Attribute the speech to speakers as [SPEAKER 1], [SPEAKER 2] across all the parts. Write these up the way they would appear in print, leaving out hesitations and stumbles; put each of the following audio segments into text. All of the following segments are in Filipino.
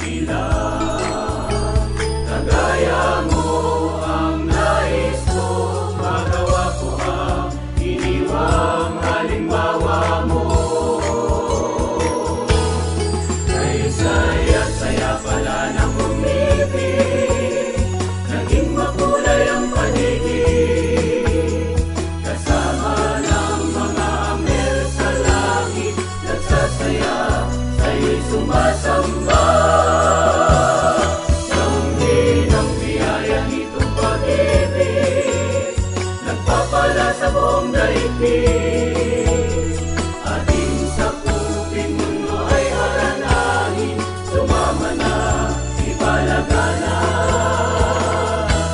[SPEAKER 1] pagbilang. Kagaya mo ang nais ko, magawa ko ang iniwang halimbawa mo. Kay saya-saya pala ng umibig, naging makulay ang paligid. Kasama ng mga anghel sa langit, nagsasaya, sa'yo'y sumasamba. Damhin ang biyaya nitong pag-ibig, nagpapala sa buong daigdig. Ating sakupin mundo ay haranahin, sumama na, ipalaga na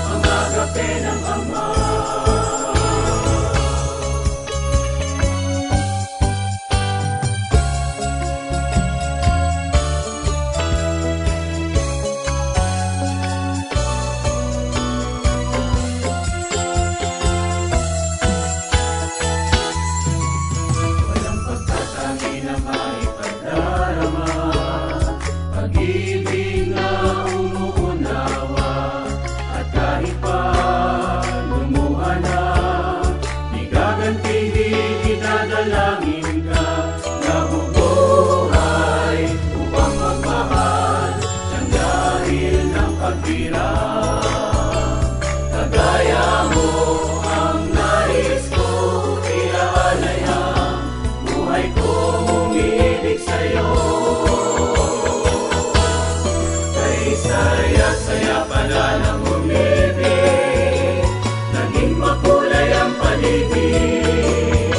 [SPEAKER 1] ang agape ng Ama. Walang pagtatanggi na maipagdarama, pag-ibig na umuunawa. At kahit pa lumuha na, di gagantihin, idadalangin ka. Nabubuhay upang magmahal, siyang dahil ng pagdirang. Kagaya mo ang nais ko, iaalay ang buhay ko, umiibig sa'yo. Kay saya-saya pala ng umibig, naging makulay ang paligid.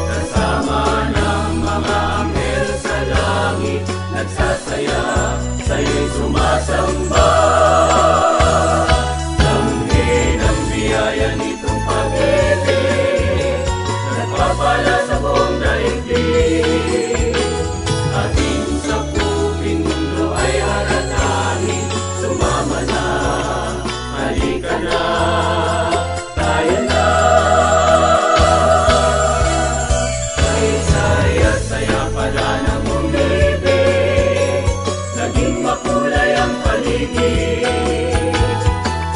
[SPEAKER 1] Kasama ng mga anghel sa langit, nagsasaya, sa'yo'y sumasamba. Damhin ang biyaya nitong pag-ibig, nagpapala sa buong daigdig. Ating sakupin mundo ay haranahin, sumama na, halika na, tayo na. Kay saya-saya pala ng umibig, naging makulay ang paligid.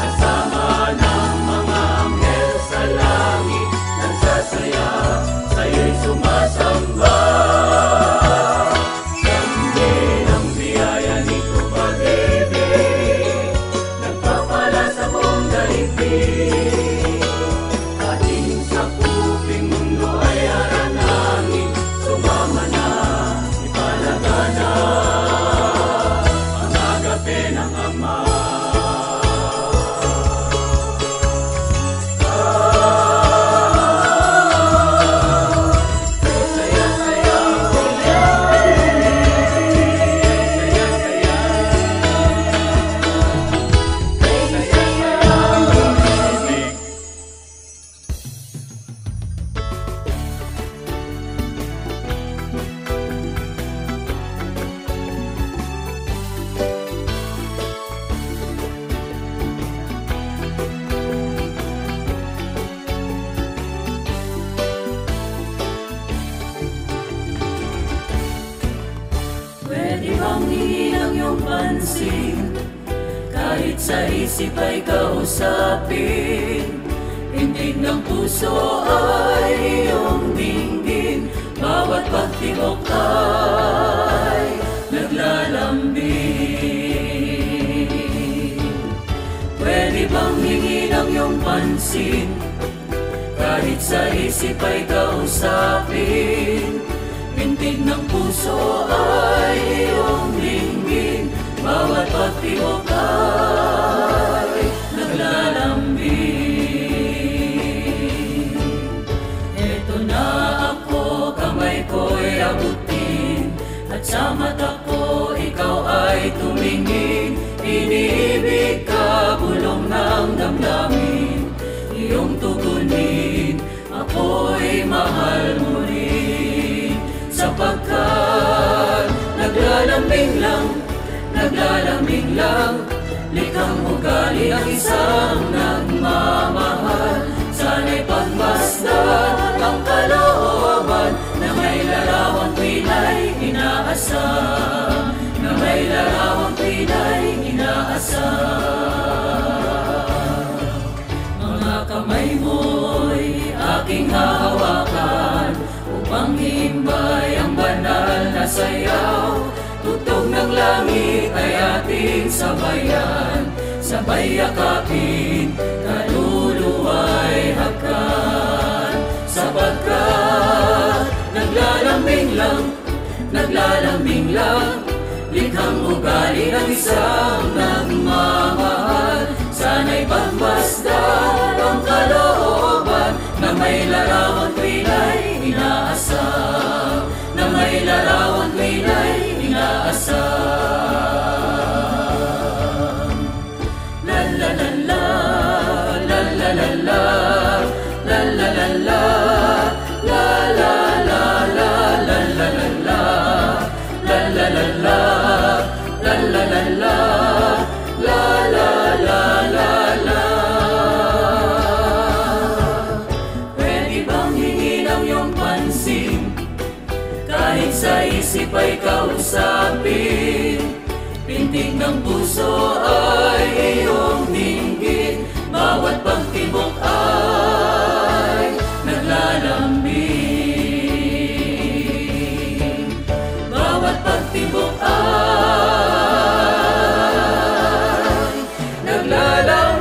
[SPEAKER 1] Kasama ng mga anghel sa langit, nagsasaya, sa'yo'y sumasamba. Damhin ang biyaya nitong pag-ibig, nagpapala sa buong daigdig. Ating sakupin mundo ay haranahin, sumama na, ipalaga na ang agape ng Ama. Saya-saya, pwede bang hingin ang iyong pansin, kahit sa isip ay kausapin? Tindig ng puso ay iyong dinggin, bawat pagtibok ay naglalambing. Pwede bang hingin ang iyong pansin, kahit sa isip ay kausapin? Pintig ng puso ay iyong dinggin, bawat pagtibok ay naglalambing. Eto na ako, kamay ko'y abutin, at sa mata ko ikaw ay tumingin. Iniibig ka, bulong ng damdamin, iyong tugunin, ako'y mahal mo rin. Sapagkat naglalambing lang, likhang ugali ang isang nagmamahal. Sana'y pagmasdan ang kalooban na may larawang pinay inaasam, na may larawang pinay sabayan, sabay yakapin, kaluluwa'y hakan. Sapagkat naglalambing lang, likhang ugali ng isang nagmamahal. Sana'y pagmasdan ang kalooban na may larawan ko'y inaasam, na may larawan ko'y inaasam. La la la la, la la la la, la la la la, la la la la, la la la la, la la la la, la la la la, la la la la la. Pwede bang hingin ang iyong pansin, kahit sa isip ay kausapin? Pintig ng puso ay iyong dinggin, bawat pagtibok ay naglalambing. Bawat pagtibok ay naglalambing.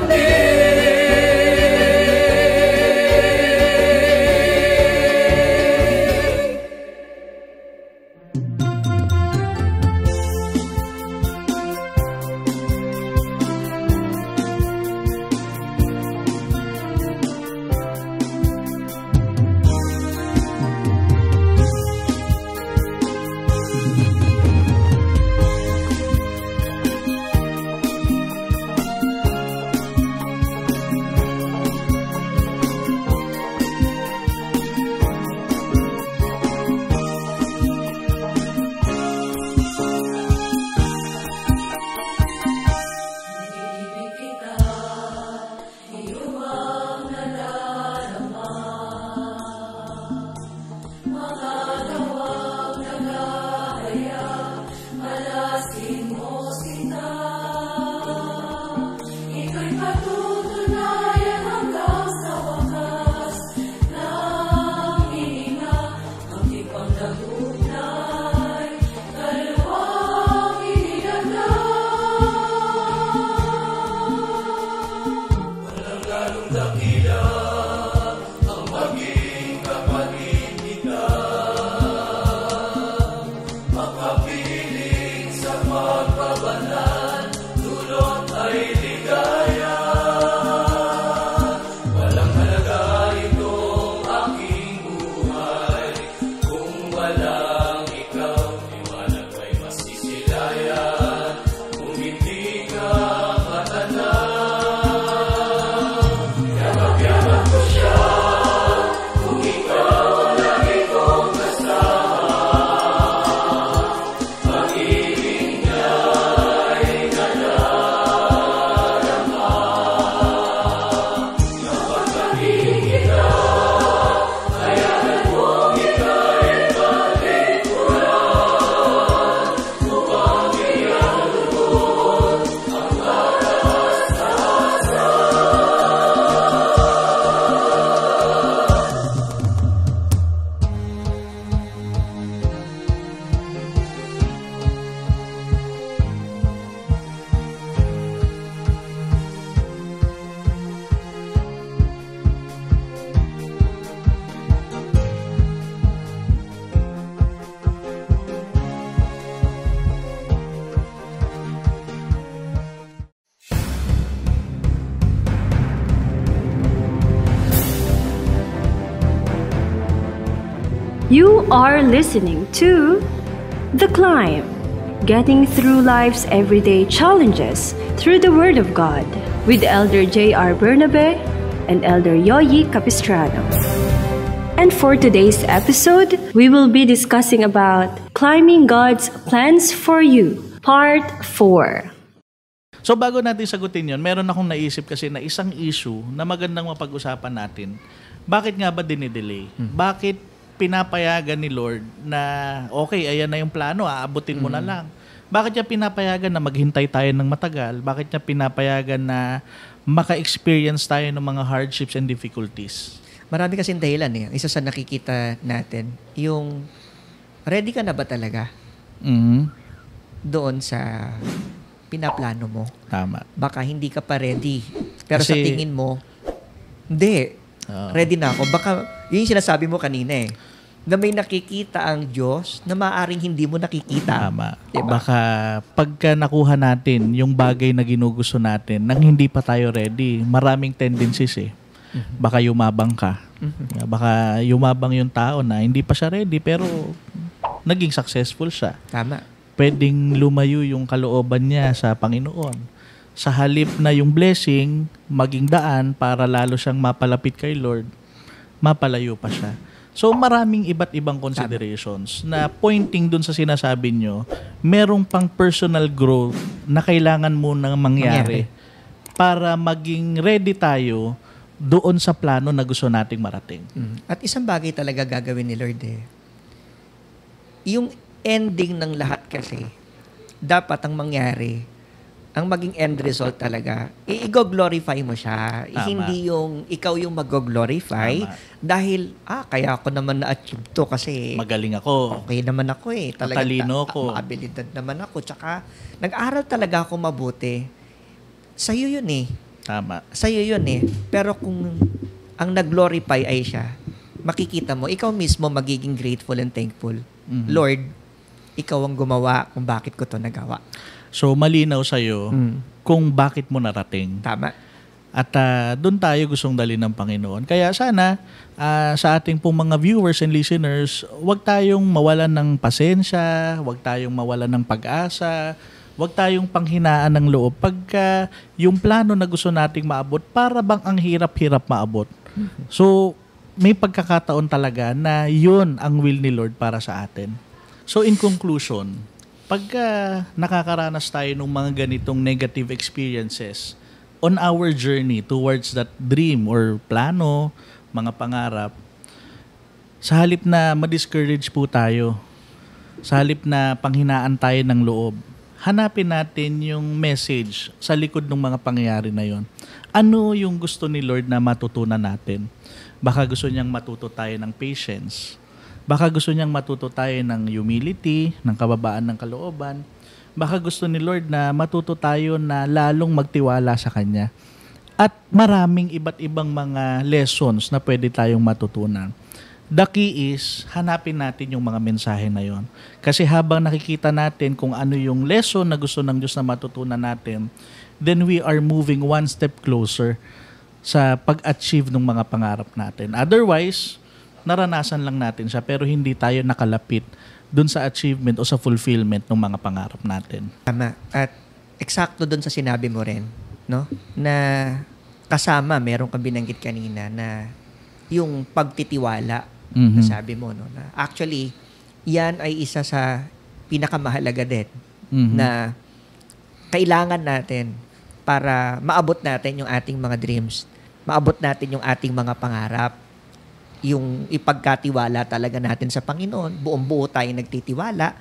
[SPEAKER 2] You are listening to The Climb, getting through life's everyday challenges through the Word of God with Elder J.R. Bernabe and Elder Yoyi Capistrano. And for today's episode, we will be discussing about climbing God's plans for you, Part 4.
[SPEAKER 3] So bago natin sagutin yon, meron akong naisip kasi na isang issue na magandang mapag-usapan natin. Bakit nga ba dinidelay? Bakit pinapayagan ni Lord na okay, ayan na yung plano, aabutin mo na lang? Bakit niya pinapayagan na maghintay tayo ng matagal? Bakit niya pinapayagan na maka-experience tayo ng mga hardships and difficulties?
[SPEAKER 4] Marami kasing dahilan eh. Isa sa nakikita natin, yung ready ka na ba talaga doon sa pinaplano mo.
[SPEAKER 3] Tama.
[SPEAKER 4] Baka hindi ka pa ready. Pero
[SPEAKER 3] Kasi-
[SPEAKER 4] sa tingin mo, hindi.
[SPEAKER 3] Oo.
[SPEAKER 4] Ready na ako. Baka, yun yung sinasabi mo kanina eh. Na may nakikita ang Diyos na maaaring hindi mo nakikita.
[SPEAKER 3] Tama.
[SPEAKER 4] Diba?
[SPEAKER 3] Baka pagka nakuha natin yung bagay na ginugusto natin nang hindi pa tayo ready, maraming tendencies eh. Baka yumabang ka. Baka yumabang yung tao na hindi pa siya ready pero naging successful siya.
[SPEAKER 4] Tama.
[SPEAKER 3] Pwedeng lumayo yung kalooban niya sa Panginoon. Sa halip na yung blessing maging daan para lalo siyang mapalapit kay Lord, mapalayo pa siya. So maraming iba't ibang considerations na pointing dun sa sinasabi nyo, merong pang personal growth na kailangan mo nang mangyari para maging ready tayo doon sa plano na gusto nating marating.
[SPEAKER 4] At isang bagay talaga gagawin ni Lord eh. Yung ending ng lahat kasi, dapat ang mangyari, ang maging end result talaga, i-glorify mo siya.
[SPEAKER 3] Tama.
[SPEAKER 4] Hindi yung ikaw yung mag-glorify
[SPEAKER 3] Tama.
[SPEAKER 4] dahil, kaya ako naman na-achieve to kasi
[SPEAKER 3] Magaling ako.
[SPEAKER 4] okay naman ako eh.
[SPEAKER 3] Matalino ako.
[SPEAKER 4] Abilidad naman ako. Tsaka, nag-aral talaga ako mabuti. Sa'yo yun eh.
[SPEAKER 3] Tama.
[SPEAKER 4] Sa'yo yun eh. Pero kung ang nag-glorify ay siya, makikita mo, ikaw mismo magiging grateful and thankful.
[SPEAKER 3] Mhm.
[SPEAKER 4] Lord, ikaw ang gumawa kung bakit ko to nagawa.
[SPEAKER 3] So malinaw sa'yo kung bakit mo narating.
[SPEAKER 4] Tama.
[SPEAKER 3] At doon tayo gustong dalhin ng Panginoon. Kaya sana sa ating pong mga viewers and listeners, huwag tayong mawalan ng pasensya, huwag tayong mawalan ng pag-asa, huwag tayong panghinaan ng loob pagka yung plano na gusto nating maabot, para bang ang hirap-hirap maabot. So may pagkakataon talaga na yun ang will ni Lord para sa atin. So in conclusion, pagka nakakaranas tayo ng mga ganitong negative experiences on our journey towards that dream or plano, mga pangarap, sa halip na ma-discourage po tayo, sa halip na panghinaan tayo ng loob, hanapin natin yung message sa likod ng mga pangyayari na yon. Ano yung gusto ni Lord na matutunan natin? Baka gusto niyang matuto tayo ng patience. Baka gusto niyang matuto tayo ng humility, ng kababaan ng kalooban. Baka gusto ni Lord na matuto tayo na lalong magtiwala sa Kanya. At maraming iba't ibang mga lessons na pwede tayong matutunan. The key is, hanapin natin yung mga mensahe na yon. Kasi habang nakikita natin kung ano yung lesson na gusto ng Diyos na matutunan natin, then we are moving one step closer sa pag-achieve ng mga pangarap natin. Otherwise, naranasan lang natin siya pero hindi tayo nakalapit dun sa achievement o sa fulfillment ng mga pangarap natin.
[SPEAKER 4] Tama. At eksakto doon sa sinabi mo rin, no? Na kasama, meron kang binanggit kanina na yung pagtitiwala na sabi mo, no? Na actually, yan ay isa sa pinakamahalaga din na kailangan natin para maabot natin yung ating mga dreams, maabot natin yung ating mga pangarap, yung ipagkatiwala talaga natin sa Panginoon, buong-buo tayo nagtitiwala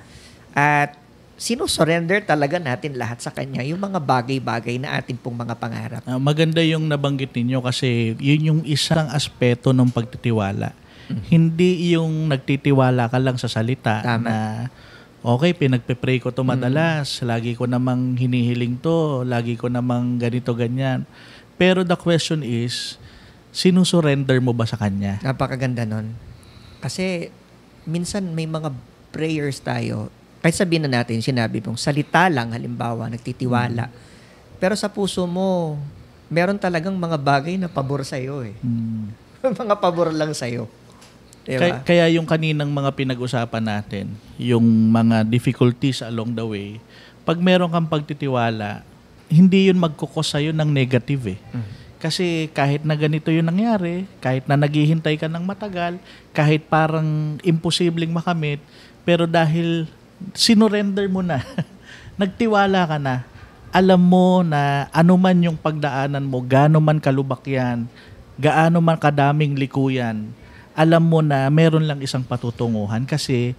[SPEAKER 4] at sinusurrender talaga natin lahat sa Kanya, yung mga bagay-bagay na atin pong mga pangarap.
[SPEAKER 3] Maganda yung nabanggit ninyo kasi yun yung isang aspeto ng pagtitiwala. Hindi yung nagtitiwala ka lang sa salita.
[SPEAKER 4] Tama.
[SPEAKER 3] Na okay, pinagpe-pray ko to madalas, lagi ko namang hinihiling to, lagi ko namang ganito, ganyan. Pero the question is, sinusurrender mo ba sa Kanya?
[SPEAKER 4] Napakaganda nun. Kasi minsan may mga prayers tayo, kahit sabihin na natin, sinabi mong salita lang, halimbawa, nagtitiwala. Pero sa puso mo, meron talagang mga bagay na pabor sa'yo eh. Mga pabor lang sa'yo. Diba?
[SPEAKER 3] Kaya yung kaninang mga pinag-usapan natin, yung mga difficulties along the way, pag meron kang pagtitiwala, hindi yun magkukos sa'yo ng negative eh. Kasi kahit na ganito yung nangyari, kahit na naghihintay ka ng matagal, kahit parang imposibleng makamit, pero dahil sinurrender mo na, nagtiwala ka na, alam mo na ano man yung pagdaanan mo, gaano man kalubak yan, gaano man kadaming likuyan, alam mo na meron lang isang patutunguhan kasi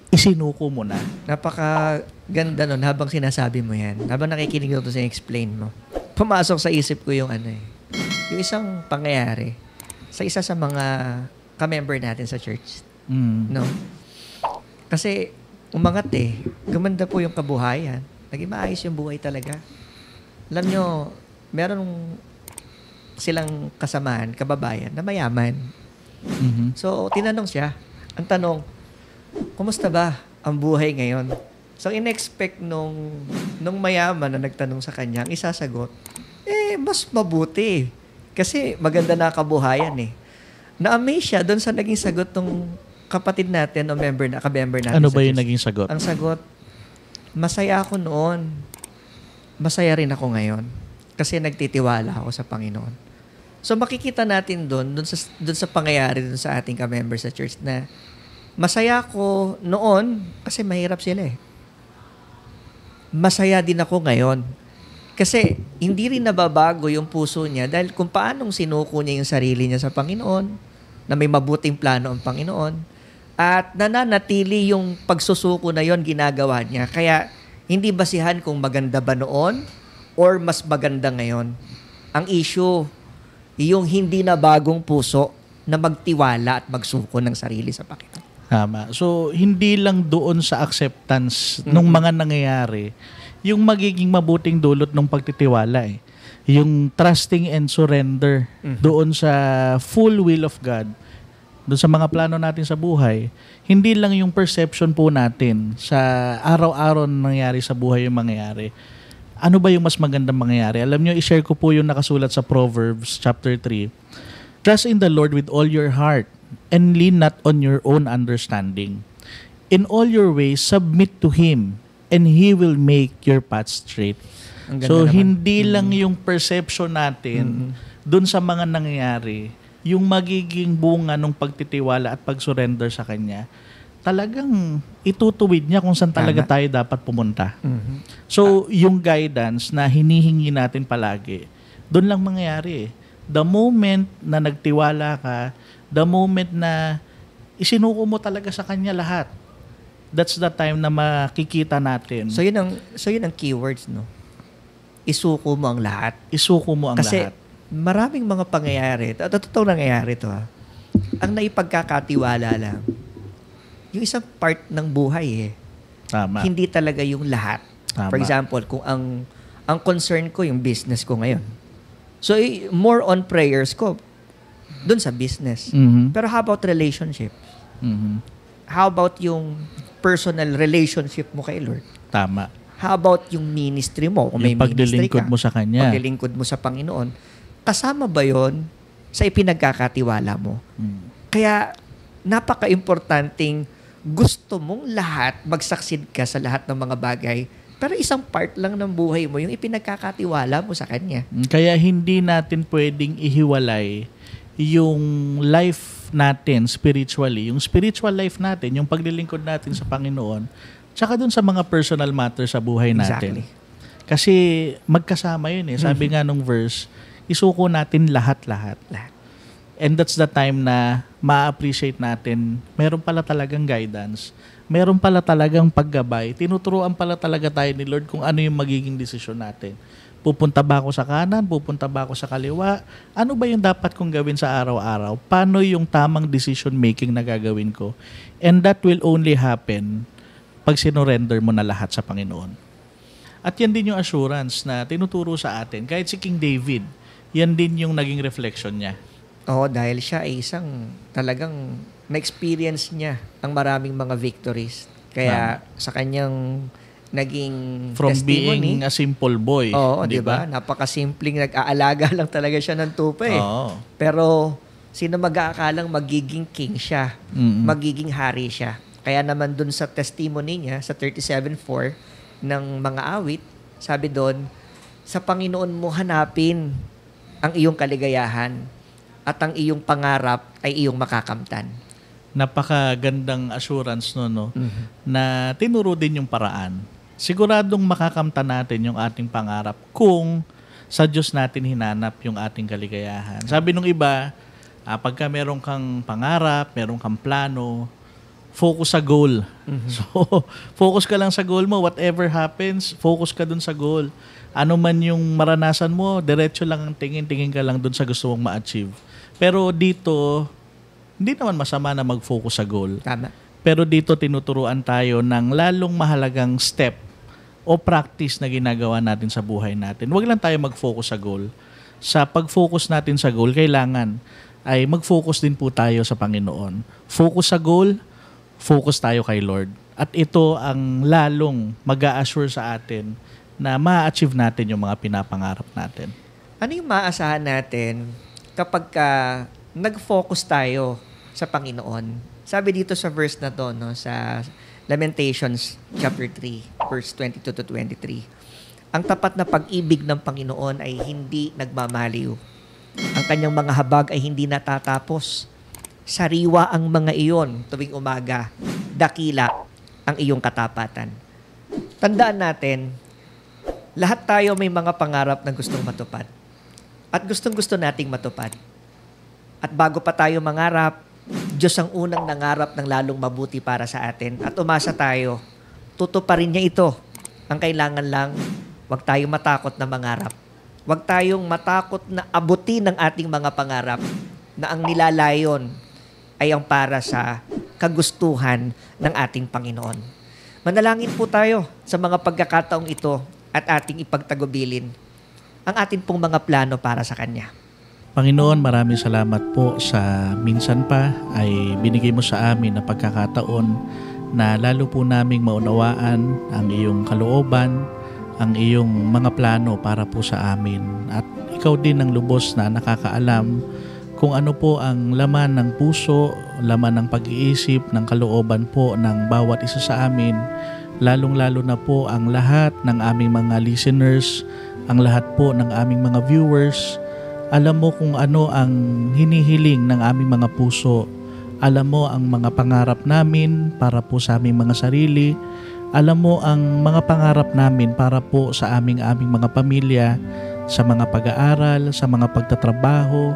[SPEAKER 3] isinuko mo na.
[SPEAKER 4] Napakaganda nun habang sinasabi mo yan. Habang nakikinig ko sa explain mo. Pumasok sa isip ko yung yung isang pangyayari sa isa sa mga ka-member natin sa church. No? Kasi umangat gumanda po yung kabuhayan. naging maayos yung buhay talaga. Alam nyo, meron silang kasamahan, kababayan, na mayaman. So, tinanong siya. Ang tanong, kumusta ba ang buhay ngayon? So, in-expect nung mayaman na nagtanong sa kanya, ang isasagot, mas mabuti. Kasi maganda na kabuhayan eh. Na-amaze siya doon sa naging sagot ng kapatid natin o ka-member natin.
[SPEAKER 3] Ano ba yung naging sagot?
[SPEAKER 4] Ang sagot, masaya ako noon. Masaya rin ako ngayon. Kasi nagtitiwala ako sa Panginoon. So makikita natin doon sa pangyayari doon sa ating ka-member sa church na masaya ako noon kasi mahirap sila eh. Masaya din ako ngayon. Kasi hindi rin nababago yung puso niya dahil kung paanong sinuko niya yung sarili niya sa Panginoon, na may mabuting plano ang Panginoon, at nananatili yung pagsusuko na yon ginagawa niya. Kaya hindi basihan kung maganda ba noon or mas maganda ngayon. Ang issue, yung hindi na bagong puso na magtiwala at magsuko ng sarili sa Panginoon.
[SPEAKER 3] Tama. So, hindi lang doon sa acceptance ng mga nangyayari, yung magiging mabuting dulot ng pagtitiwala eh. Yung trusting and surrender doon sa full will of God, doon sa mga plano natin sa buhay, hindi lang yung perception po natin sa araw-araw na nangyayari sa buhay yung mangyayari. Ano ba yung mas magandang mangyayari? Alam nyo, i-share ko po yung nakasulat sa Proverbs chapter 3. Trust in the Lord with all your heart and lean not on your own understanding. In all your ways, submit to Him and He will make your path straight. So, hindi lang yung perception natin dun sa mga nangyayari, yung magiging bunga ng pagtitiwala at pag-surrender sa Kanya, talagang itutuwid niya kung saan talaga tayo dapat pumunta. So, yung guidance na hinihingi natin palagi, doon lang mangyayari eh. The moment na nagtiwala ka, the moment na isinuko mo talaga sa Kanya lahat, that's the time na makikita natin.
[SPEAKER 4] So, yun ang keywords, no? Isuko mo ang lahat.
[SPEAKER 3] Isuko mo ang
[SPEAKER 4] Kasi
[SPEAKER 3] lahat.
[SPEAKER 4] maraming mga pangyayari, totoo nangyayari to ha, ang naipagkakatiwala lang, yung isang part ng buhay eh.
[SPEAKER 3] Tama.
[SPEAKER 4] Hindi talaga yung lahat.
[SPEAKER 3] Tama.
[SPEAKER 4] For example, kung ang concern ko yung business ko ngayon. So, more on prayers ko dun sa business. Pero how about relationship? How about yung personal relationship mo kay Lord?
[SPEAKER 3] Tama.
[SPEAKER 4] How about yung ministry mo? Kung may
[SPEAKER 3] Yung
[SPEAKER 4] ministry ka,
[SPEAKER 3] paglilingkod mo sa Kanya.
[SPEAKER 4] paglilingkod mo sa Panginoon. Kasama ba yon sa ipinagkakatiwala mo? Kaya, napaka-importanting gusto mong lahat, magsaksid ka sa lahat ng mga bagay, pero isang part lang ng buhay mo, yung ipinagkakatiwala mo sa Kanya.
[SPEAKER 3] Kaya hindi natin pwedeng ihiwalay yung life natin spiritually, yung spiritual life natin, yung paglilingkod natin sa Panginoon, tsaka dun sa mga personal matters sa buhay natin.
[SPEAKER 4] Exactly.
[SPEAKER 3] Kasi magkasama yun eh. Sabi nga nung verse, isuko natin lahat-lahat. And that's the time na ma-appreciate natin, meron pala talagang guidance, meron pala talagang paggabay, tinuturuan pala talaga tayo ni Lord kung ano yung magiging desisyon natin. Pupunta ba ako sa kanan? Pupunta ba ako sa kaliwa? Ano ba yung dapat kong gawin sa araw-araw? Paano yung tamang decision making na gagawin ko? And that will only happen pag sinurrender mo na lahat sa Panginoon. At yan din yung assurance na tinuturo sa atin. Kahit si King David, yan din yung naging reflection niya.
[SPEAKER 4] Oo, dahil siya ay isang talagang na-experience niya ang maraming mga victories. Kaya sa kanyang naging
[SPEAKER 3] From
[SPEAKER 4] testimony,
[SPEAKER 3] being a simple boy.
[SPEAKER 4] oo, di ba? Napakasimpleng nag-aalaga lang talaga siya ng tupa eh.
[SPEAKER 3] Oo.
[SPEAKER 4] Pero sino mag-aakalang magiging king siya, magiging hari siya. Kaya naman dun sa testimony niya, sa 37:4 ng mga awit, sabi doon, sa Panginoon mo hanapin ang iyong kaligayahan at ang iyong pangarap ay iyong makakamtan.
[SPEAKER 3] Napakagandang assurance no? Na tinuro din yung paraan. Siguradong makakamtan natin yung ating pangarap kung sa Diyos natin hinanap yung ating kaligayahan. Sabi nung iba, pagka meron kang pangarap, meron kang plano, focus sa goal. So, focus ka lang sa goal mo. Whatever happens, focus ka dun sa goal. Ano man yung maranasan mo, diretso lang ang tingin ka lang dun sa gusto mong ma-achieve. Pero dito, hindi naman masama na mag-focus sa goal.
[SPEAKER 4] Tama.
[SPEAKER 3] Pero dito tinuturuan tayo ng lalong mahalagang step o practice na ginagawa natin sa buhay natin. Huwag lang tayo mag-focus sa goal. Sa pag-focus natin sa goal, kailangan ay mag-focus din po tayo sa Panginoon. Focus sa goal, focus tayo kay Lord. At ito ang lalong mag-a-assure sa atin na ma-achieve natin yung mga pinapangarap natin.
[SPEAKER 4] Ano yung maaasahan natin kapag nag-focus tayo sa Panginoon? Sabi dito sa verse na to, no, sa Lamentations chapter 3, verse 22 to 23. Ang tapat na pag-ibig ng Panginoon ay hindi nagmamaliw. Ang kanyang mga habag ay hindi natatapos. Sariwa ang mga iyon tuwing umaga. Dakila ang iyong katapatan. Tandaan natin, lahat tayo may mga pangarap na gustong matupad. At gustong-gusto nating matupad. At bago pa tayo mangarap, Diyos ang unang nangarap ng lalong mabuti para sa atin. At umasa tayo, tutuparin niya ito. Ang kailangan lang, huwag tayong matakot na mangarap. Huwag tayong matakot na abutin ang ating mga pangarap na ang nilalayon ay ang para sa kagustuhan ng ating Panginoon. Manalangin po tayo sa mga pagkakataong ito at ating ipagtagubilin ang ating pong mga plano para sa Kanya.
[SPEAKER 3] Panginoon, maraming salamat po sa minsan pa ay binigay mo sa amin na pagkakataon na lalo po naming maunawaan ang iyong kalooban, ang iyong mga plano para po sa amin. At ikaw din ang lubos na nakakaalam kung ano po ang laman ng puso, laman ng pag-iisip, ng kalooban po ng bawat isa sa amin, lalong-lalo na po ang lahat ng aming mga listeners, ang lahat po ng aming mga viewers. Alam mo kung ano ang hinihiling ng aming mga puso. Alam mo ang mga pangarap namin para po sa aming mga sarili. Alam mo ang mga pangarap namin para po sa aming mga pamilya, sa mga pag-aaral, sa mga pagtatrabaho,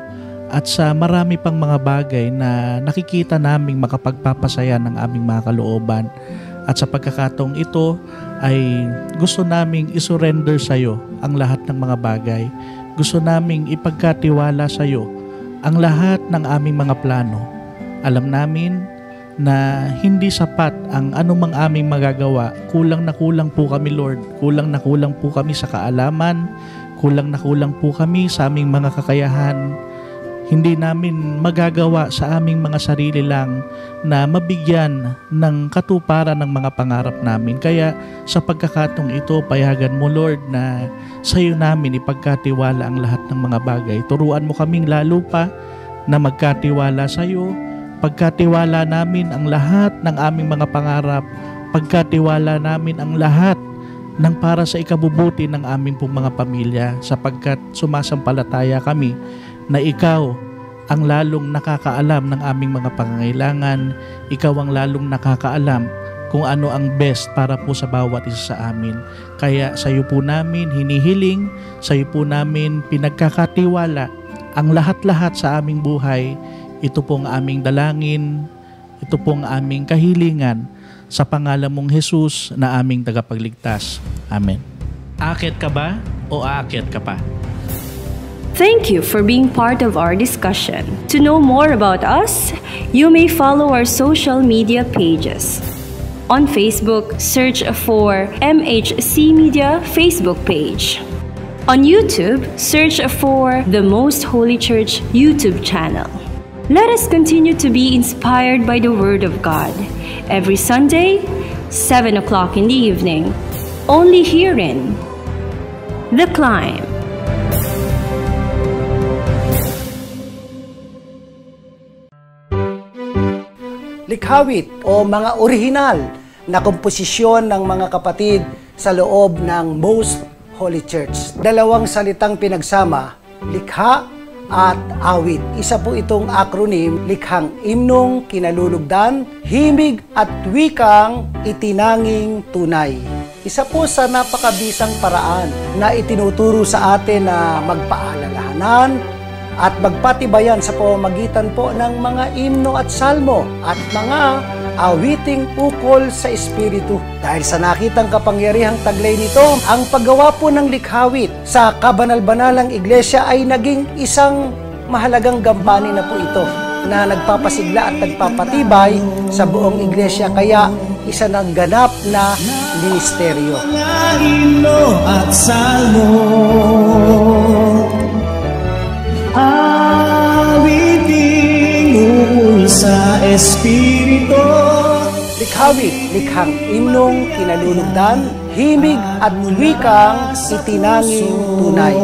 [SPEAKER 3] at sa marami pang mga bagay na nakikita naming makapagpapasaya ng aming mga kalooban. At sa pagkakataong ito ay gusto naming isurrender sa iyo ang lahat ng mga bagay. Gusto naming ipagkatiwala sa iyo ang lahat ng aming mga plano. Alam namin na hindi sapat ang anumang aming magagawa. Kulang na kulang po kami, Lord. Kulang na kulang po kami sa kaalaman. Kulang na kulang po kami sa aming mga kakayahan. Hindi namin magagawa sa aming mga sarili lang na mabigyan ng katuparan ng mga pangarap namin. Kaya sa pagkakataong ito, payagan mo, Lord, na sa iyo namin ipagkatiwala ang lahat ng mga bagay. Turuan mo kaming lalo pa na magkatiwala sa iyo. Pagkatiwala namin ang lahat ng aming mga pangarap. Pagkatiwala namin ang lahat ng para sa ikabubuti ng aming pong mga pamilya, sapagkat sumasampalataya kami na ikaw ang lalong nakakaalam ng aming mga pangangailangan. Ikaw ang lalong nakakaalam kung ano ang best para po sa bawat isa sa amin. Kaya sa iyo po namin hinihiling, sa iyo po namin pinagkakatiwala ang lahat-lahat sa aming buhay. Ito pong aming dalangin, ito pong aming kahilingan sa pangalan mong Jesus na aming tagapagligtas. Amen. Aakyat ka ba o aakyat ka pa?
[SPEAKER 2] Thank you for being part of our discussion. To know more about us, you may follow our social media pages. On Facebook, search for MHC Media Facebook page. On YouTube, search for the Most Holy Church YouTube channel. Let us continue to be inspired by the Word of God. Every Sunday, 7 o'clock in the evening, only here in The Climb.
[SPEAKER 5] Likhawit o mga orihinal na komposisyon ng mga kapatid sa loob ng Most Holy Church. Dalawang salitang pinagsama, likha at awit. Isa po itong acronym, likhang imnong kinalulugdan, himig at wikang itinanging tunay. Isa po sa napakabisang paraan na itinuturo sa atin na magpaalalahanan at magpatibayan sa pamamagitan po ng mga imno at salmo at mga awiting ukol sa Espiritu. Dahil sa nakitang kapangyarihang taglay nito, ang paggawa po ng likhawit sa kabanal-banalang iglesia ay naging isang mahalagang gampanin na po ito na nagpapasigla at nagpapatibay sa buong iglesia. Kaya isa ng ganap na ministeryo.
[SPEAKER 1] Himno at salmo, awiting ukol sa Espiritu.
[SPEAKER 5] Likhawit, likhang imnong kinalulugdan, himig at wikang itinanging tunay.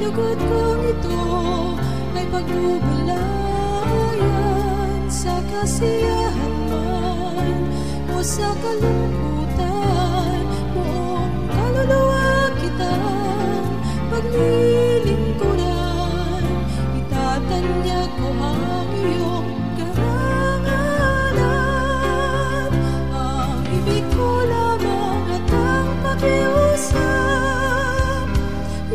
[SPEAKER 1] Malugod kong ito ay pagbubulayan sa kasiyahan man o sa kalungkutan. Buong kaluluwa kitang paglilingkuran, itatanyag ko ang iyong karangalan. Ang ibig ko lamang at ang pakiusap,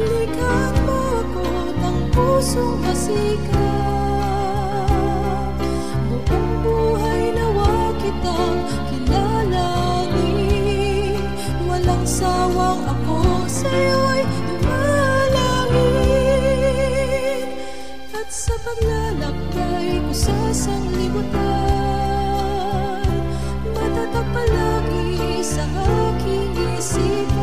[SPEAKER 1] likhan mo ako ng pusong masikap. Buong buhay nawa kitang kilalanin, walang sawang ako sa'yo'y dumalangin. At sa paglalakbay ko sa sanglibutan, matatag palagi sa aking isipan.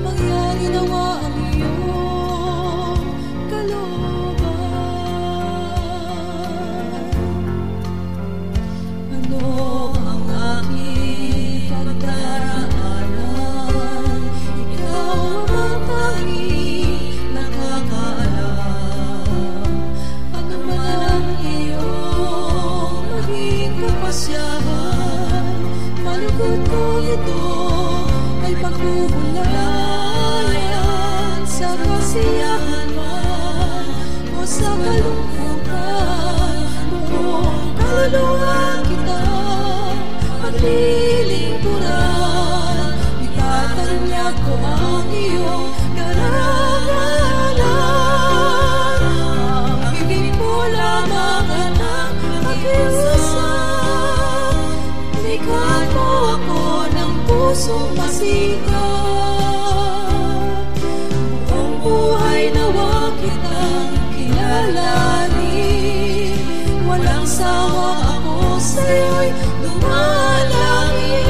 [SPEAKER 1] Mangyari nawa ang iyong kalooban. Ano ang aking pagdaraanan? Ikaw ang tanging nakakaalam. Ano man ang iyong maging kapasyahan, malugod ko ito ay pagbubulayan sa kasiyahan man o sa kalungkutan. Buong kaluluwa kitang paglilingkuran, itatanyag ko ang iyong karangalan. Ang ibig mo lamang at ang pakiusap, likhan mo ako ng pusong masikap. Buong buhay nawa kitang kilalanin, walang sawa ako sa'yo'y dumalangin.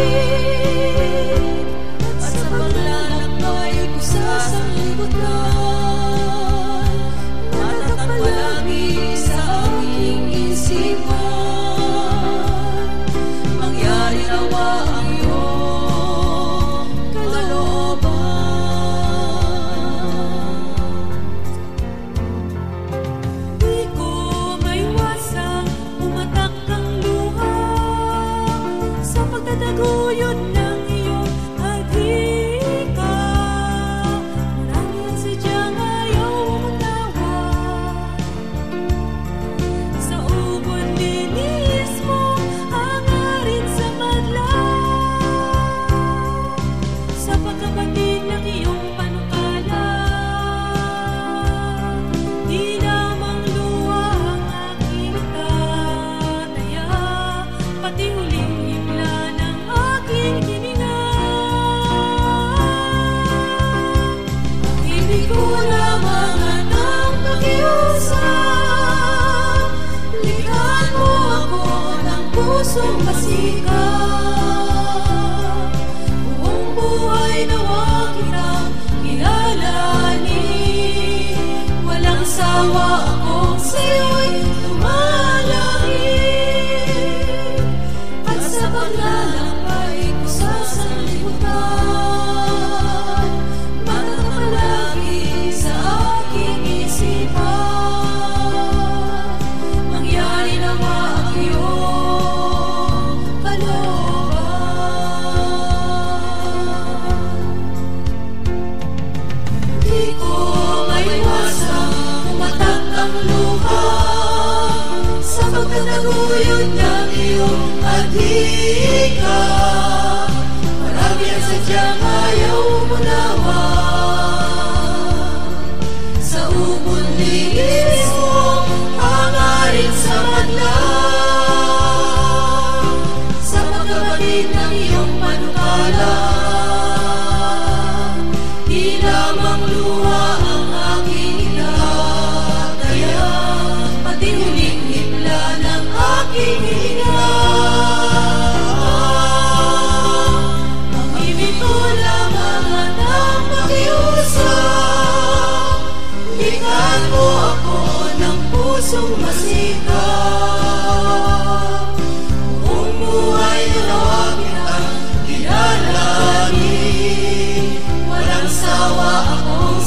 [SPEAKER 1] At sa paglalakbay ko sa sanglibutan, matatag palagi sa aking isipan. Mangyari nawa ang iyong kalooban. Di ko maiwasang umatak ang luha sa pagtataguyod ng iyong adhika. Marami ang sadyang ayaw umatawa, sa ubod dinis mo hangarin sa madla. Sa pagkapatid ng iyong panukala, di lamang luha ang aking tataya, pati huling himla ng aking hininga. Ang ibig ko lamang at ang pakiusap, likhan mo ako ng pusong masikap. Buong buhay nawa kitang kilalanin, walang sawa akong sa'yo'y dumalangin. At sa paglalakbay ko sa sanglibutan, matatag palagi sa aking isipan. Mangyari nawa ang iyong kalooban. Di ko maiwasang umatak ang luha sa pagtataguyod ng iyong adhika. Marami ang sadyang ayaw umunawa, sa ubod linis mo hangarin sa madla. Sa pagkapatid ng iyong panukala, di lamang luha ang aking itataya, pati huling himla ng aking hininga. Ang ibig ko lamang at ang pakiusap, likhan mo ako ng pusong masikap. Buong buhay nawa kitang kilalanin, walang sawa akong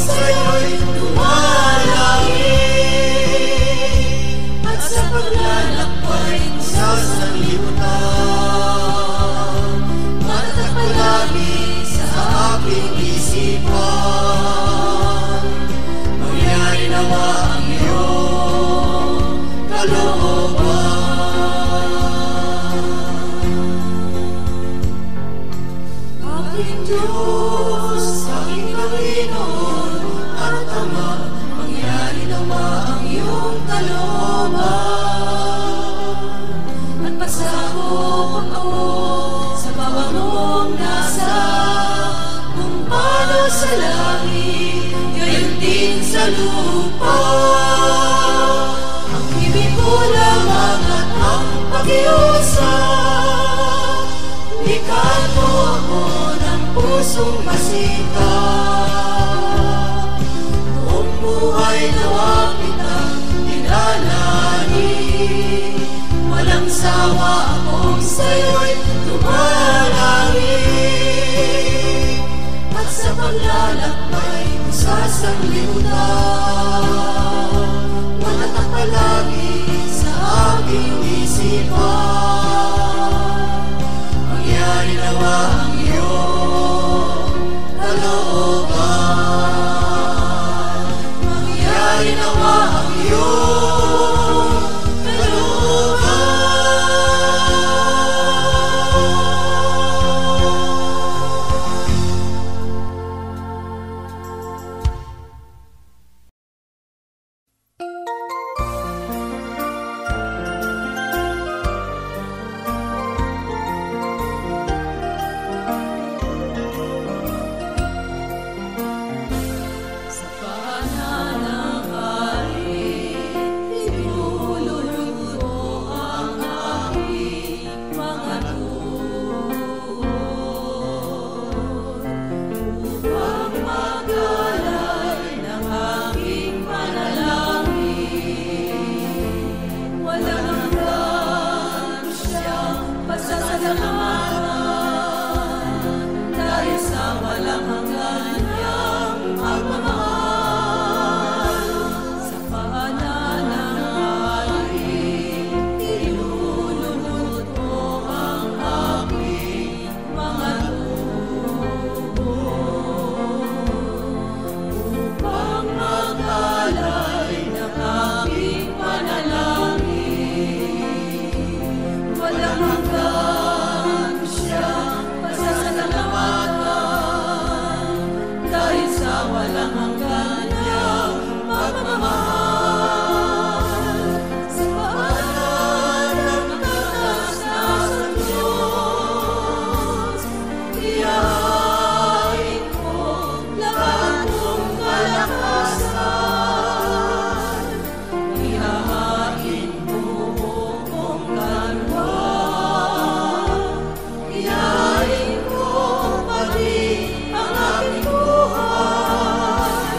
[SPEAKER 1] sa langit, gayon din sa lupa. Ang ibig ko lamang at ang pakiusap, likhan mo ako ng pusong masikap. Buong buhay nawa kitang dinalangin, walang sawa akong sa'yo'y tumalangin. At sa paglalakbay ko sa sanglibutan, manatag palagi sa aking isipan. Mangyari nawa ang iyong kalooban. Mangyari nawa ang iyong kalooban. Sa paanan ng hari, inululog ko ang aking mga tuhod upang magalay ng aking panalangin. Walang hanggan siyang pasasalamatan dahil sa walang hanggan niyang pagmamahal. Sa paanan ng hari, inululot ko ang aking mga tuhod upang magalay ng aking panalangin. Walang hanggan siyang pasasalamatan dahil sa walang hanggan niyang pagmamahal. Sa paanan ng taas-taas ng Diyos, iyahain ko lahat kong kalakasan. Iyahain ko kung kalwa, iyahain ko pati ang aking buhay.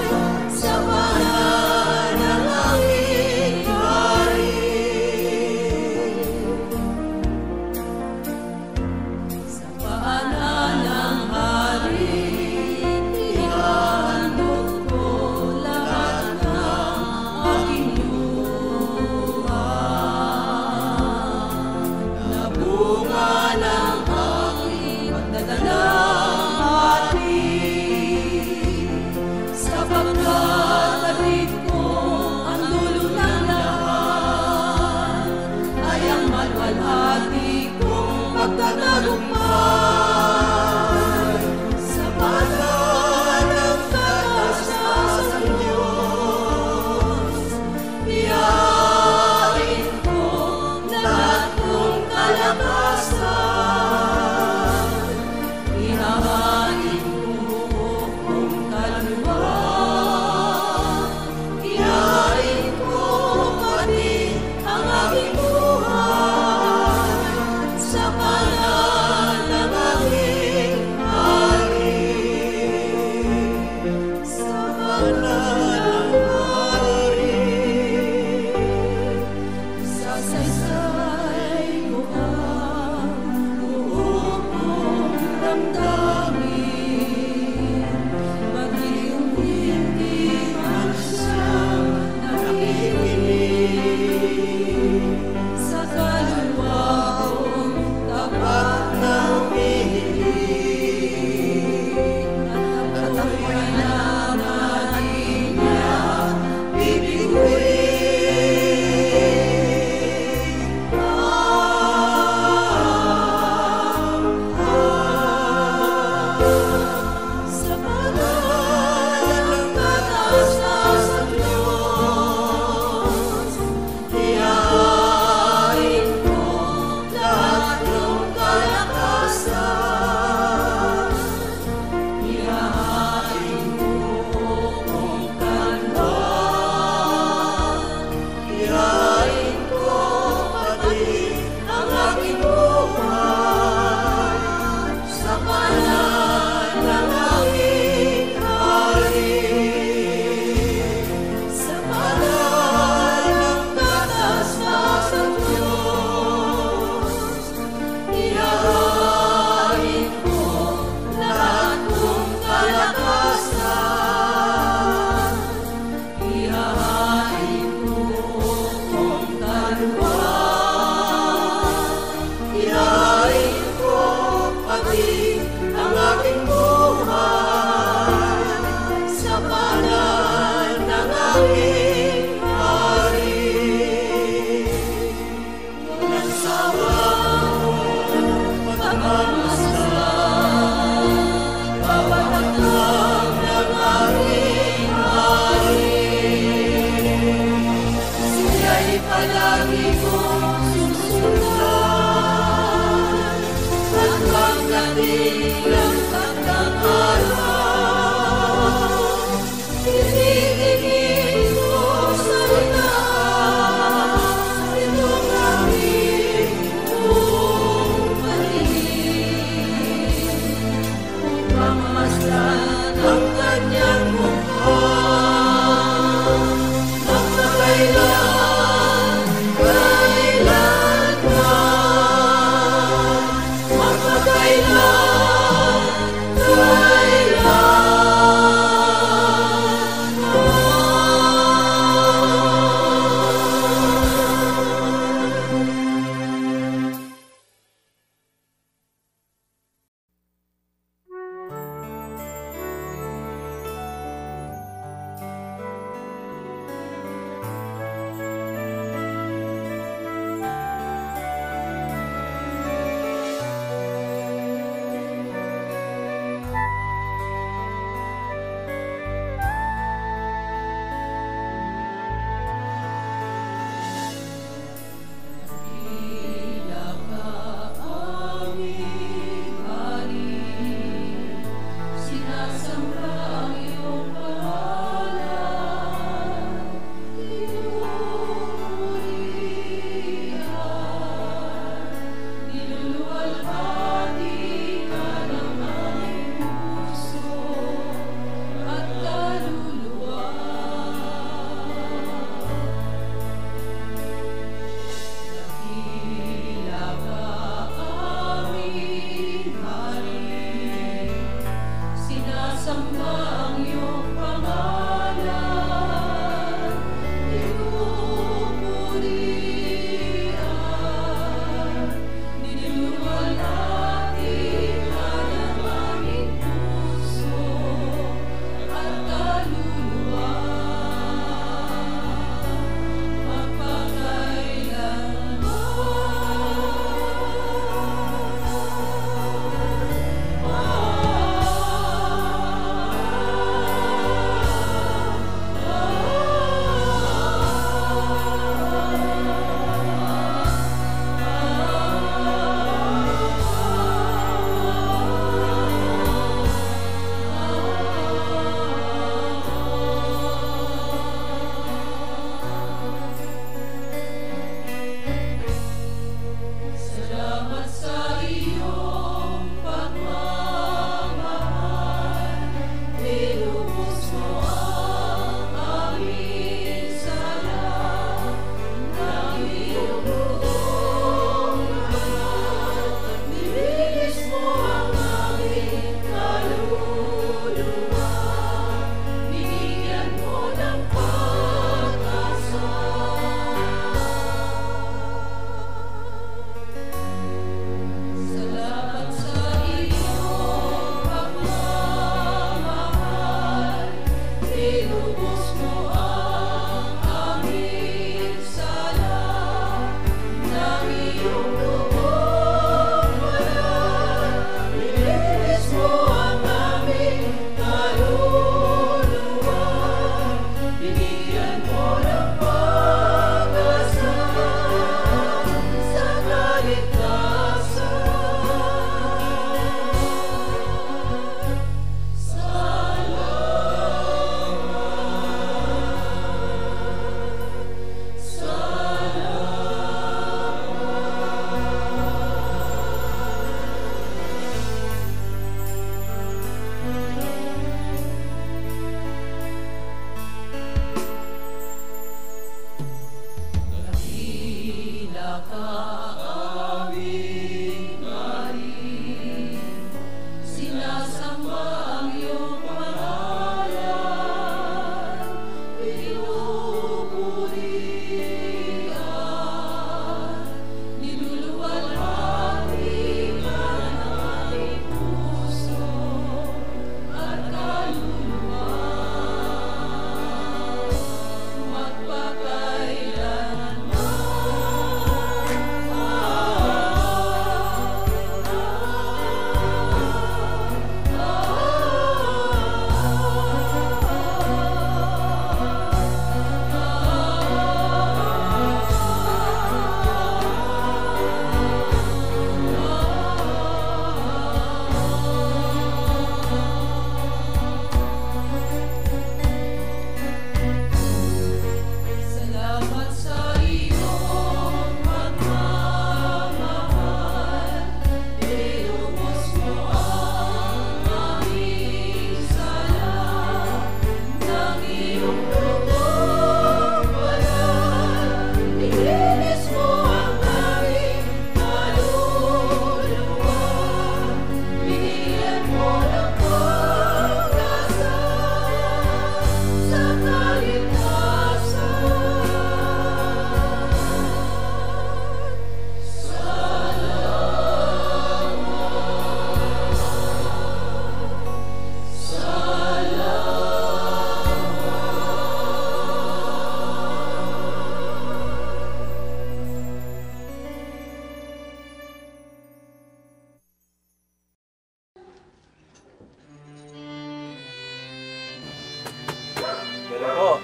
[SPEAKER 6] Po.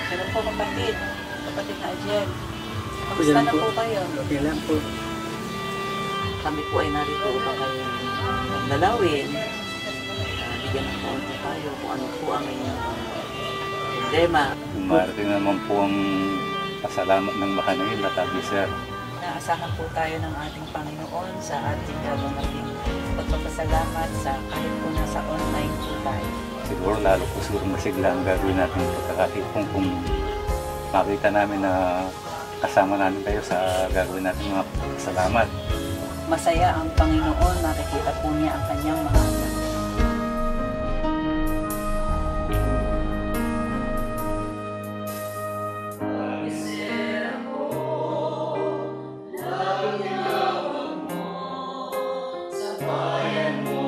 [SPEAKER 6] Ganun po kapatid. Kapatid na Ajen. Kamusta na po kayo?
[SPEAKER 7] Okay lang po.
[SPEAKER 6] Kami po ay narito upang kayo dalawin. Bigyan ng po tayo kung ano po ang inyong problema.
[SPEAKER 8] Marating naman po ang pasalamat ng Makanayil at Sir.
[SPEAKER 6] Naasahan po tayo ng ating Panginoon sa ating gagawin pagpapasalamat sa kahit po nasa online po tayo.
[SPEAKER 8] Siguro lalo po siguro masigla ang gagawin natin pagkakatipong kung makita namin na kasama namin kayo sa gagawin natin mga salamat.
[SPEAKER 6] Masaya ang Panginoon, nakikita po niya ang kanyang mga anak.
[SPEAKER 1] Sa bayan mo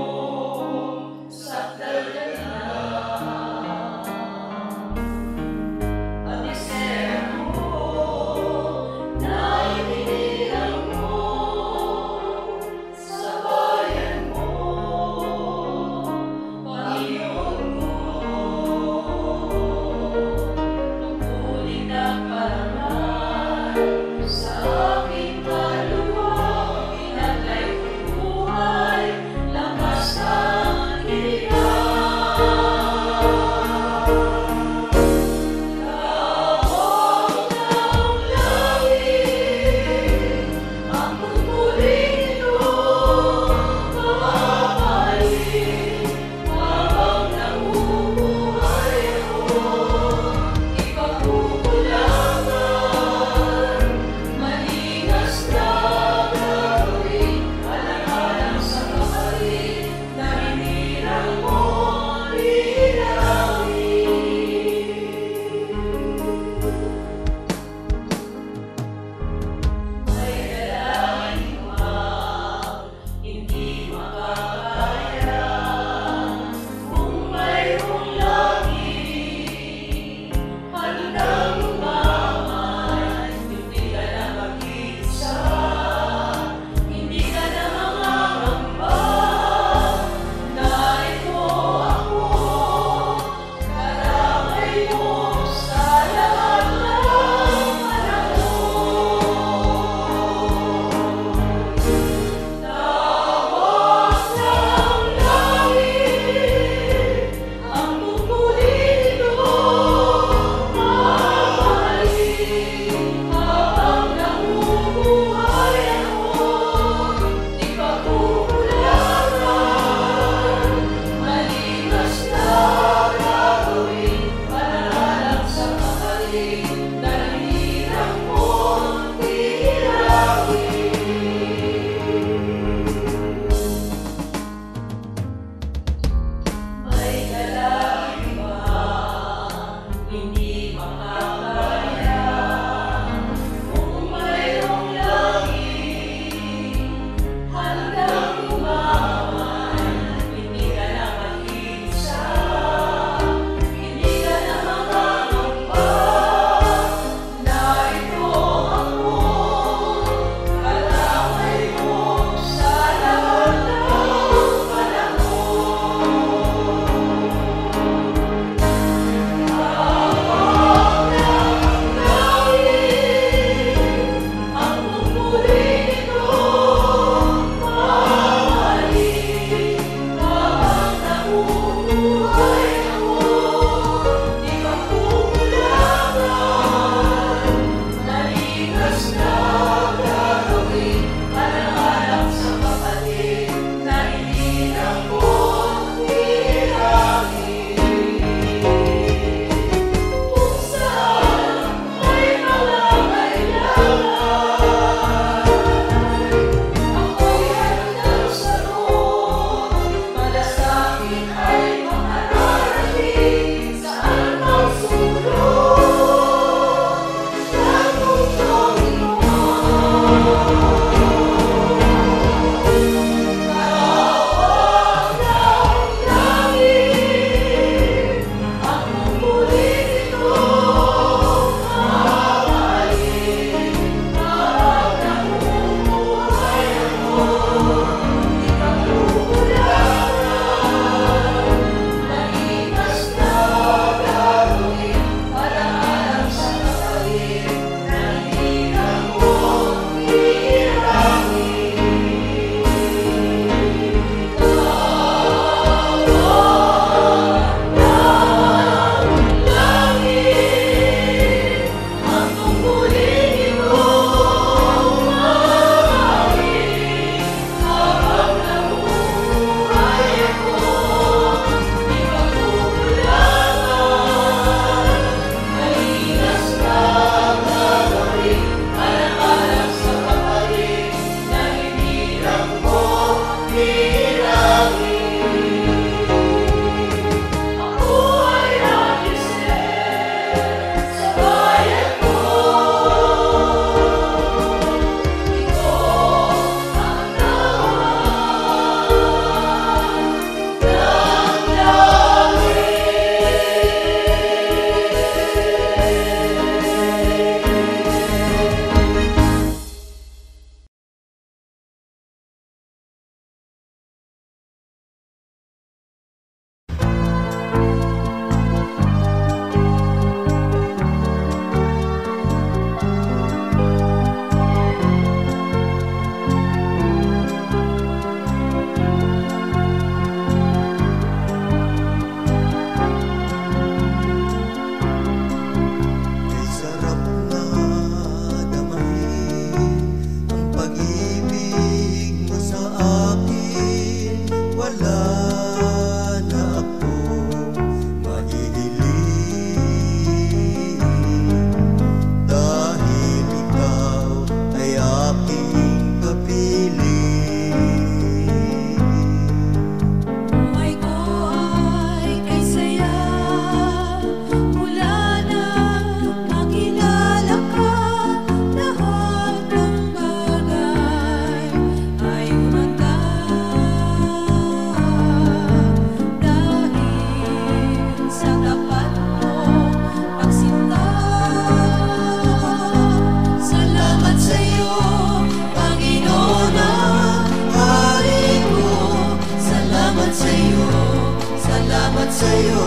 [SPEAKER 1] sa'yo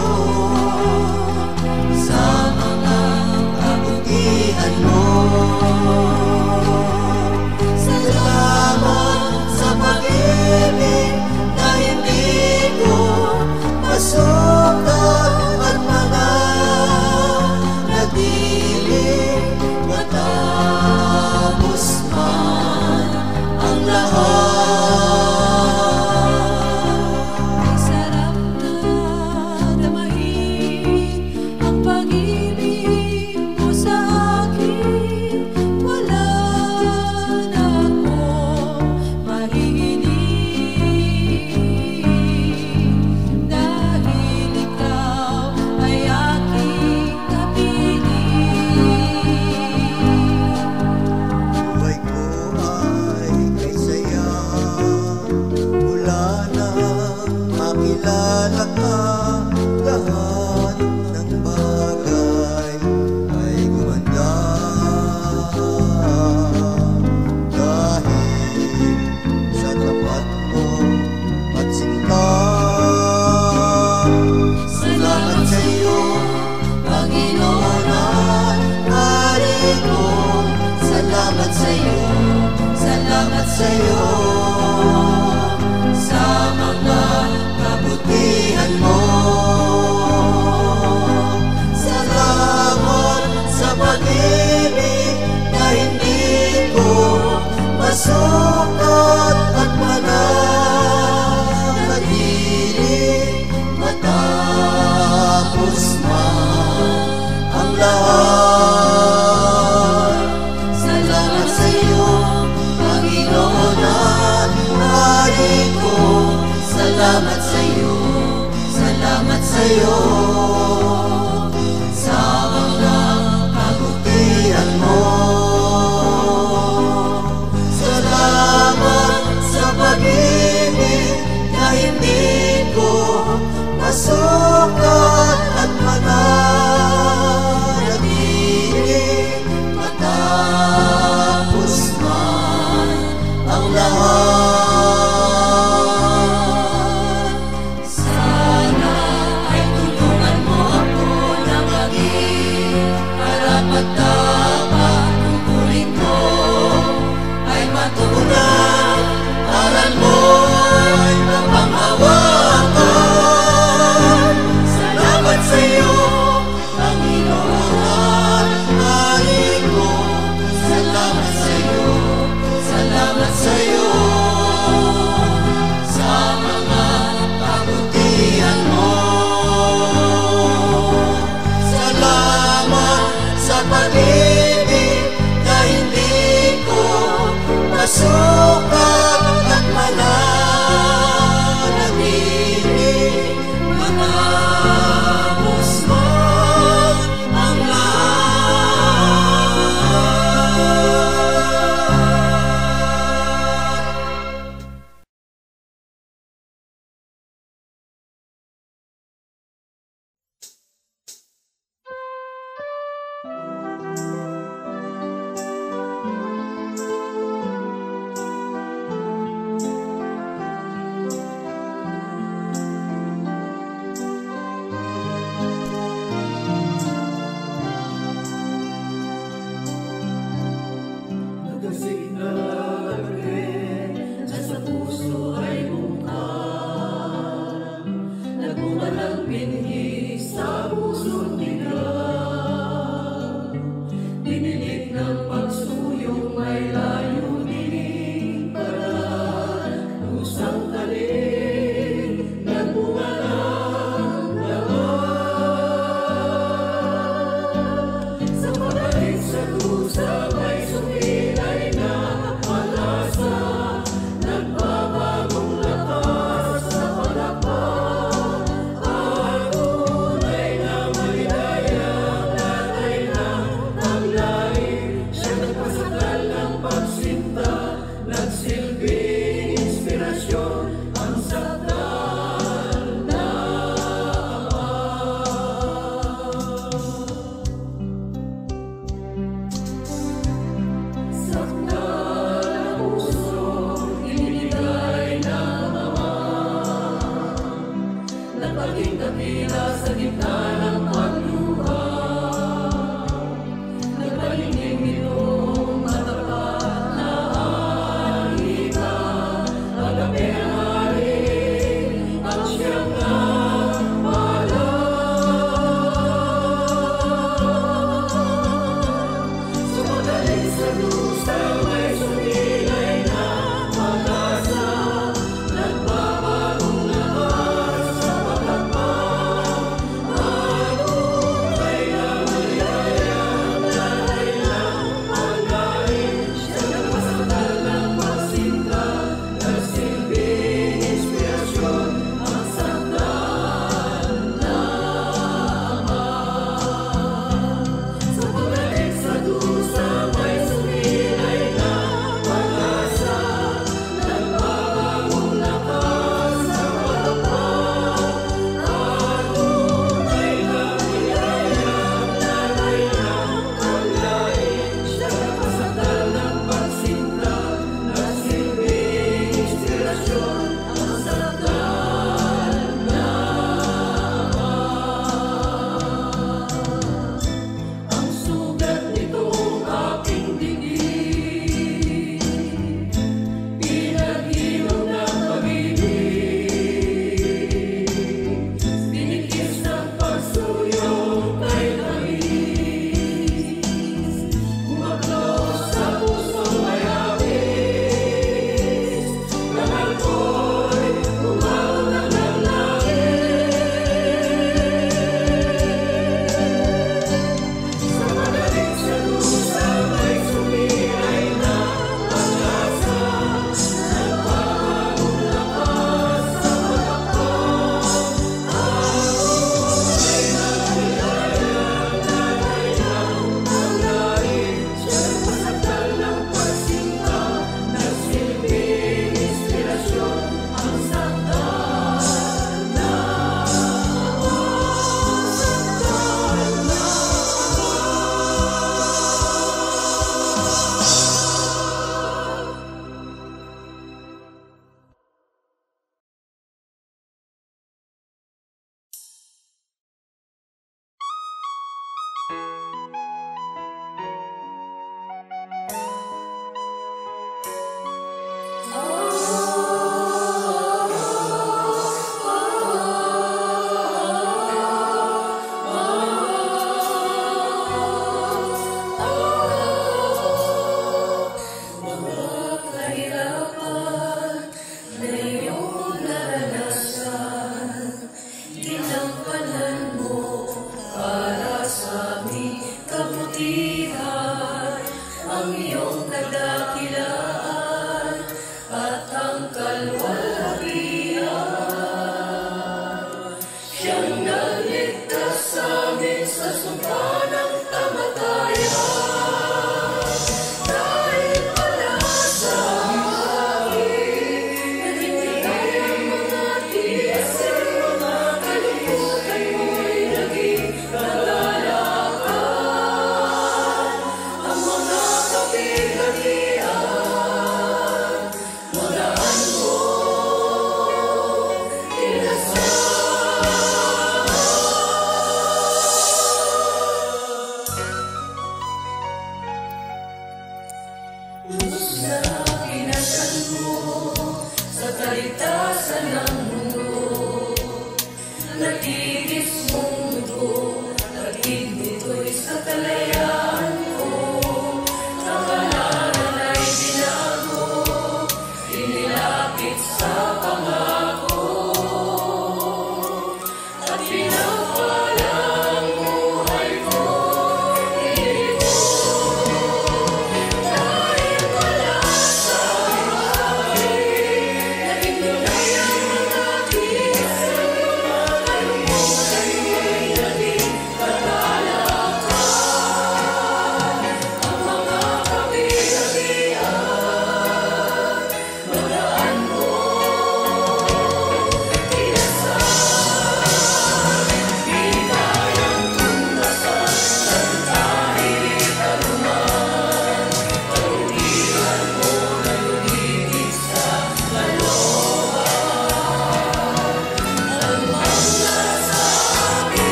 [SPEAKER 1] sa mga kabutihan mo. Salamat sa pag-ibig na hindi ko masukat at mga natiling matapos man ang lahat. Ang sarap na damahin ang pag-ibig mo sa akin. Wala na akong mahihiling dahil ikaw ay aking kapiling. Buhay ko ay kay saya mula nang makilala ka. Lahat ng bagay ay gumanda dahil sa tapat mo at sinta. Salamat sa iyo, Panginoon at Hari ko. Salamat sa iyo, salamat sa iyo sa mga kabutihan mo. Salamat sa pag-ibig na hindi ko masukat at mananatili matapos man ang lahat. Salamat sa iyo, Panginoon at Hari ko. Salamat sa iyo, salamat sa iyo sa mga kabutihan mo. Salamat sa pag-ibig na hindi ko masukat at mananatili matapos man ang lahat. Sana ay tulungan mo ako na maging karapat-dapat. Tungkulin ko ay matugunan, aral mo ay mapanghawakan. Salamat sa iyo, Panginoon at Hari ko. Salamat sa iyo, salamat sa iyo sa mga kabutihan mo. Salamat sa pag-ibig na hindi ko masukat at mananatili matapos man ang lahat. Malinaw dakila sa gitna ng pagluha. Nagbalingin nitong matapat na alika. Agape ang hari, ang siyang napala. Sumagaling sa dusa, may sumilay na pag-asa. Nagbabagong lakas sa pagkakpang. Anong ay namalayang lalay ng pagkain. Siya nagpasakal ng magsinta, nagsilbing inspirasyon ang sandal lamang. Sa pagdating sa dusa, may sumilay na pag-asa. Nagbabagong lakas sa pagkakpang. Anong ay namalayang lalay ng pagkain. Siya nagpasakal ng pagsinta, nagsilbing inspirasyon ang sandal lamang. Ang sugat nitong aking digdig, pinag-inom ng pag-ibig, binikis ng pagsuyo kay tamis, umaglaw sa pusong may hapis, dangal ko'y umaunang ng langit. Sa pagdating sa dusa, may sumilay na pag-asa. Nagbabagong lakas sa pagkakpang. Anong ay namalayang lalay ng pagkain. Siya nagpasakal ng pagsinta, nagsilbing inspirasyon ang sandal kahirapan na iyong naranasan, ginampanan mo para sa aming kabutihan, ang iyong kadakilaan at ang kalwalhatian. Siyang nagligtas sa amin sa sumpa ng kamatayan. Dahil pala sa akin, nanindigan ang mga tiyasin, mga kalungkutan mo'y naging kagalakan. Ang mga kapighatian, magaan mo, na kinasal mo sa kaligtasan ng mundo. Natigis mong dugo, naging nito'y sa kalayaan ko. Kapalaran ay binago, inilapit sa pangako. At pinapalang buhay ko, dahil wala sa akin, naging tunay ang mga tiyasin, mga kalungkutan mo'y naging kagalakan.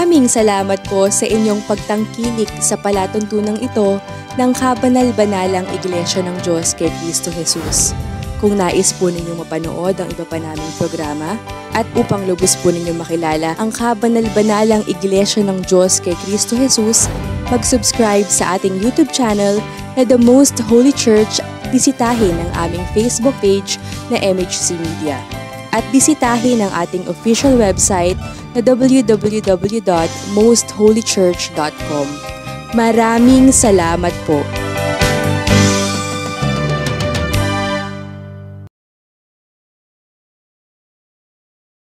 [SPEAKER 7] Maraming salamat po sa inyong pagtangkilik sa palatuntunang ito ng kabanal-banalang Iglesia ng Diyos kay Kristo Jesus. Kung nais po ninyong mapanood ang iba pa naming programa at upang lubos po ninyong makilala ang kabanal-banalang Iglesia ng Diyos kay Kristo Jesus, mag-subscribe sa ating YouTube channel na The Most Holy Church. Bisitahin ang aming Facebook page na MHC Media at bisitahin ang ating official website na www.mostholychurch.com. Maraming salamat po.